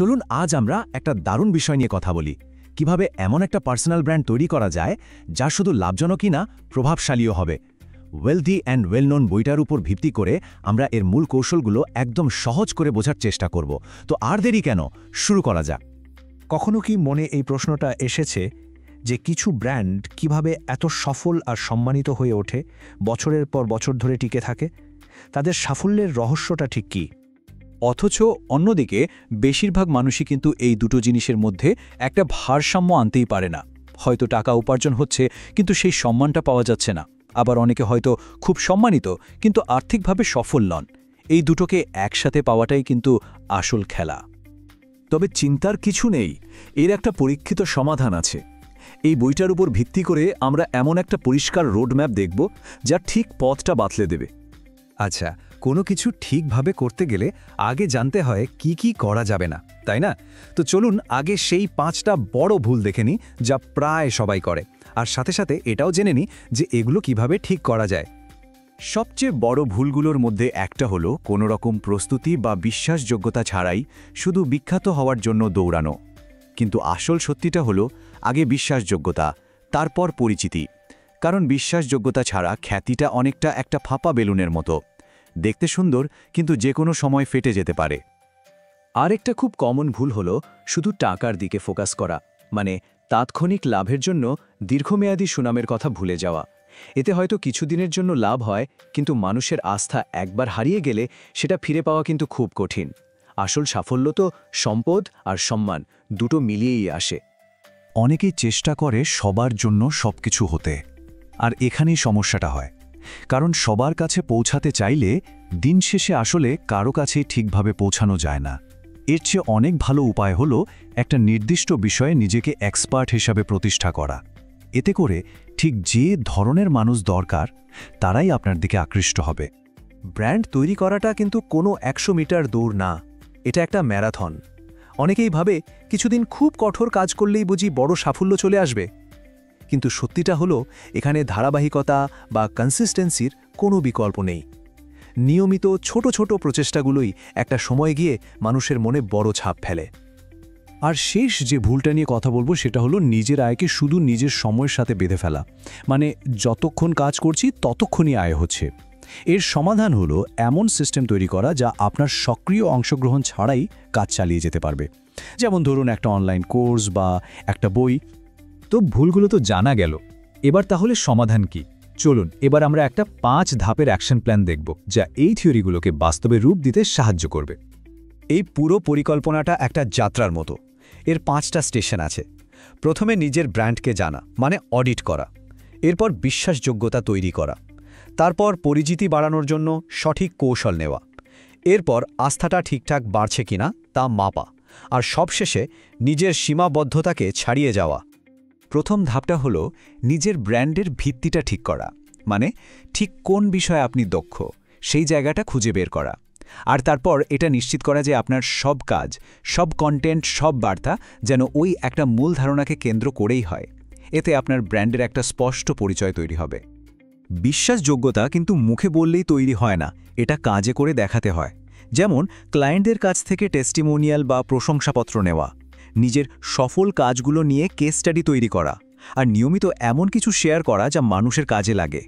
চলুন আজ আমরা একটা দারুণ বিষয় নিয়ে কথা বলি, কিভাবে এমন একটা পার্সোনাল ব্র্যান্ড তৈরি করা যায় যা শুধু লাভজনকই না, প্রভাবশালীও হবে। ওয়েলথি অ্যান্ড ওয়েল নোন বইটার উপর ভিত্তি করে আমরা এর মূল কৌশলগুলো একদম সহজ করে বোঝার চেষ্টা করব। তো আর দেরি কেন, শুরু করা যাক। কখনো কি মনে এই প্রশ্নটা এসেছে যে কিছু ব্র্যান্ড কিভাবে এত সফল আর সম্মানিত হয়ে ওঠে, বছরের পর বছর ধরে টিকে থাকে? তাদের সাফল্যের রহস্যটা ঠিক কী? অথচ অন্যদিকে বেশিরভাগ মানুষই কিন্তু এই দুটো জিনিসের মধ্যে একটা ভারসাম্য আনতেই পারে না। হয়তো টাকা উপার্জন হচ্ছে কিন্তু সেই সম্মানটা পাওয়া যাচ্ছে না, আবার অনেকে হয়তো খুব সম্মানিত কিন্তু আর্থিকভাবে সফল নন। এই দুটোকে একসাথে পাওয়াটাই কিন্তু আসল খেলা। তবে চিন্তার কিছু নেই, এর একটা পরীক্ষিত সমাধান আছে। এই বইটার উপর ভিত্তি করে আমরা এমন একটা পরিষ্কার রোডম্যাপ দেখব যা ঠিক পথটা বাতলে দেবে। আচ্ছা, কোনো কিছু ঠিকভাবে করতে গেলে আগে জানতে হয় কি কি করা যাবে না, তাই না? তো চলুন আগে সেই 5টা বড় ভুল দেখে নিই যা প্রায় সবাই করে, আর সাথে সাথে এটাও জেনে নিই যে এগুলো কিভাবে ঠিক করা যায়। সবচেয়ে বড় ভুলগুলোর মধ্যে একটা হলো কোনো রকম প্রস্তুতি বা বিশ্বাসযোগ্যতা ছাড়াই শুধু বিখ্যাত হওয়ার জন্য দৌড়ানো। কিন্তু আসল সত্যিটা হলো আগে বিশ্বাসযোগ্যতা, তারপর পরিচিতি। কারণ বিশ্বাসযোগ্যতা ছাড়া খ্যাতিটা অনেকটা একটা ফাঁপা বেলুনের মতো, দেখতে সুন্দর কিন্তু যে কোনো সময় ফেটে যেতে পারে। আরেকটা খুব কমন ভুল হলো শুধু টাকার দিকে ফোকাস করা, মানে তাৎক্ষণিক লাভের জন্য দীর্ঘমেয়াদী সুনামের কথা ভুলে যাওয়া। এতে হয়তো কিছুদিনের জন্য লাভ হয়, কিন্তু মানুষের আস্থা একবার হারিয়ে গেলে সেটা ফিরে পাওয়া কিন্তু খুব কঠিন। আসল সাফল্য তো সম্পদ আর সম্মান দুটো মিলিয়েই আসে। অনেকেই চেষ্টা করে সবার জন্য সবকিছু হতে, আর এখানেই সমস্যাটা হয়। কারণ সবার কাছে পৌঁছাতে চাইলে দিন শেষে আসলে কারো কাছেই ঠিকভাবে পৌঁছানো যায় না। এর চেয়ে অনেক ভালো উপায় হলো একটা নির্দিষ্ট বিষয়ে নিজেকে এক্সপার্ট হিসাবে প্রতিষ্ঠা করা। এতে করে ঠিক যে ধরনের মানুষ দরকার তারাই আপনার দিকে আকৃষ্ট হবে। ব্র্যান্ড তৈরি করাটা কিন্তু কোনো 100 মিটার দৌড় না, এটা একটা ম্যারাথন। অনেকেই ভাবে কিছুদিন খুব কঠোর কাজ করলেই বুঝি বড় সাফল্য চলে আসবে, কিন্তু সত্যিটা হলো এখানে ধারাবাহিকতা বা কনসিস্টেন্সির কোনো বিকল্প নেই। নিয়মিত ছোট ছোট প্রচেষ্টাগুলোই একটা সময় গিয়ে মানুষের মনে বড় ছাপ ফেলে। আর শেষ যে ভুলটা নিয়ে কথা বলবো সেটা হলো নিজের আয়কে শুধু নিজের সময়ের সাথে বেঁধে ফেলা, মানে যতক্ষণ কাজ করছি ততক্ষণই আয় হচ্ছে। এর সমাধান হলো এমন সিস্টেম তৈরি করা যা আপনার সক্রিয় অংশগ্রহণ ছাড়াই কাজ চালিয়ে যেতে পারবে। যেমন ধরুন একটা অনলাইন কোর্স বা একটা বই। তো ভুলগুলো তো জানা গেল, এবার তাহলে সমাধান কি? চলুন এবার আমরা একটা 5 ধাপের অ্যাকশন প্ল্যান দেখব যা এই থিওরিগুলোকে বাস্তবে রূপ দিতে সাহায্য করবে। এই পুরো পরিকল্পনাটা একটা যাত্রার মতো। এর 5টা স্টেশন আছে। প্রথমে নিজের ব্র্যান্ডকে জানা, মানে অডিট করা। এরপর বিশ্বাসযোগ্যতা তৈরি করা। তারপর পরিচিতি বাড়ানোর জন্য সঠিক কৌশল নেওয়া। এরপর আস্থাটা ঠিকঠাক বাড়ছে কিনা তা মাপা। আর সবশেষে নিজের সীমাবদ্ধতাকে ছাড়িয়ে যাওয়া। প্রথম ধাপটা হলো নিজের ব্র্যান্ডের ভিত্তিটা ঠিক করা, মানে ঠিক কোন বিষয়ে আপনি দক্ষ সেই জায়গাটা খুঁজে বের করা। আর তারপর এটা নিশ্চিত করা যে আপনার সব কাজ, সব কন্টেন্ট, সব বার্তা যেন ওই একটা মূল ধারণাকে কেন্দ্র করেই হয়। এতে আপনার ব্র্যান্ডের একটা স্পষ্ট পরিচয় তৈরি হবে। বিশ্বাসযোগ্যতা কিন্তু মুখে বললেই তৈরি হয় না, এটা কাজে করে দেখাতে হয়। যেমন ক্লায়েন্টদের কাছ থেকে টেস্টিমোনিয়াল বা প্রশংসাপত্র নেওয়া, নিজের সফল কাজগুলো নিয়ে কেস স্টাডি তৈরি করা, আর নিয়মিত এমন কিছু শেয়ার করা যা মানুষের কাজে লাগে।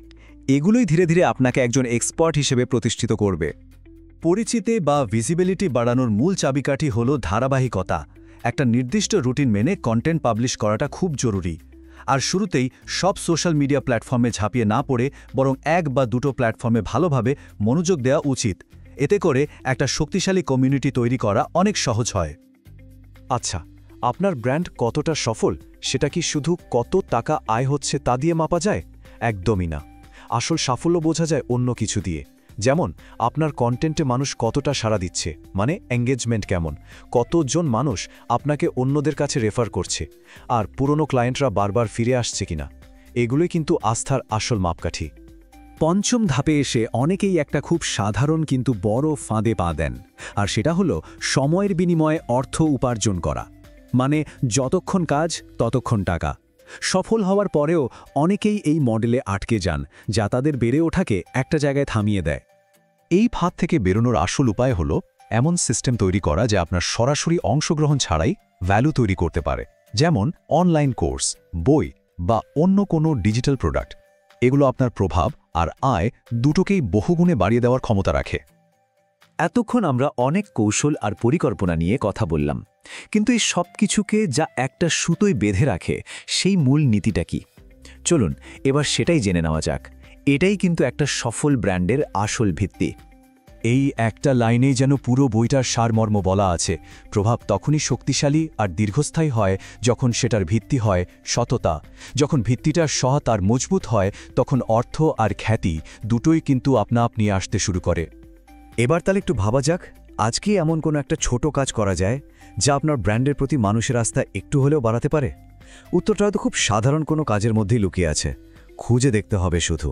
এগুলোই ধীরে ধীরে আপনাকে একজন এক্সপার্ট হিসেবে প্রতিষ্ঠিত করবে। পরিচিতি বা ভিজিবিলিটি বাড়ানোর মূল চাবিকাঠি হল ধারাবাহিকতা। একটা নির্দিষ্ট রুটিন মেনে কন্টেন্ট পাবলিশ করাটা খুব জরুরি। আর শুরুতেই সব সোশ্যাল মিডিয়া প্ল্যাটফর্মে ঝাঁপিয়ে না পড়ে বরং 1 বা 2টো প্ল্যাটফর্মে ভালোভাবে মনোযোগ দেওয়া উচিত। এতে করে একটা শক্তিশালী কমিউনিটি তৈরি করা অনেক সহজ হয়। আচ্ছা, আপনার ব্র্যান্ড কতটা সফল সেটা কি শুধু কত টাকা আয় হচ্ছে তা দিয়ে মাপা যায়? একদমই না। আসল সাফল্য বোঝা যায় অন্য কিছু দিয়ে। যেমন আপনার কন্টেন্টে মানুষ কতটা সাড়া দিচ্ছে, মানে এঙ্গেজমেন্ট কেমন, কতজন মানুষ আপনাকে অন্যদের কাছে রেফার করছে, আর পুরনো ক্লায়েন্টরা বারবার ফিরে আসছে কিনা। এগুলোই কিন্তু আস্থার আসল মাপকাঠি। পঞ্চম ধাপে এসে অনেকেই একটা খুব সাধারণ কিন্তু বড় ফাঁদে পা দেন, আর সেটা হলো সময়ের বিনিময়ে অর্থ উপার্জন করা। মানে যতক্ষণ কাজ ততক্ষণ টাকা। সফল হওয়ার পরেও অনেকেই এই মডেলে আটকে যান, যা তাদের বেড়ে ওঠাকে একটা জায়গায় থামিয়ে দেয়। এই ফাঁদ থেকে বেরোনোর আসল উপায় হলো এমন সিস্টেম তৈরি করা যে আপনার সরাসরি অংশগ্রহণ ছাড়াই ভ্যালু তৈরি করতে পারে, যেমন অনলাইন কোর্স, বই বা অন্য কোনো ডিজিটাল প্রোডাক্ট। এগুলো আপনার প্রভাব আর আয় দুটোকেই বহুগুণে বাড়িয়ে দেওয়ার ক্ষমতা রাখে। এতক্ষণ আমরা অনেক কৌশল আর পরিকল্পনা নিয়ে কথা বললাম, কিন্তু এই সব কিছুকে যা একটা সুতোয় বেঁধে রাখে সেই মূল নীতিটা কি? চলুন এবার সেটাই জেনে নেওয়া যাক। এটাই কিন্তু একটা সফল ব্র্যান্ডের আসল ভিত্তি। এই একটা লাইনেই যেন পুরো বইটার সারমর্ম বলা আছে। প্রভাব তখনই শক্তিশালী আর দীর্ঘস্থায়ী হয় যখন সেটার ভিত্তি হয় সততা। যখন ভিত্তিটা সৎ আর মজবুত হয়, তখন অর্থ আর খ্যাতি দুটোই কিন্তু আপনা আপনি আসতে শুরু করে। এবার তাহলে একটু ভাবা যাক, আজকে এমন কোনো একটা ছোট কাজ করা যায় যা আপনার ব্র্যান্ডের প্রতি মানুষের আস্থা একটু হলেও বাড়াতে পারে। উত্তরটা হয়তো খুব সাধারণ কোনো কাজের মধ্যেই লুকিয়ে আছে, খুঁজে দেখতে হবে শুধু।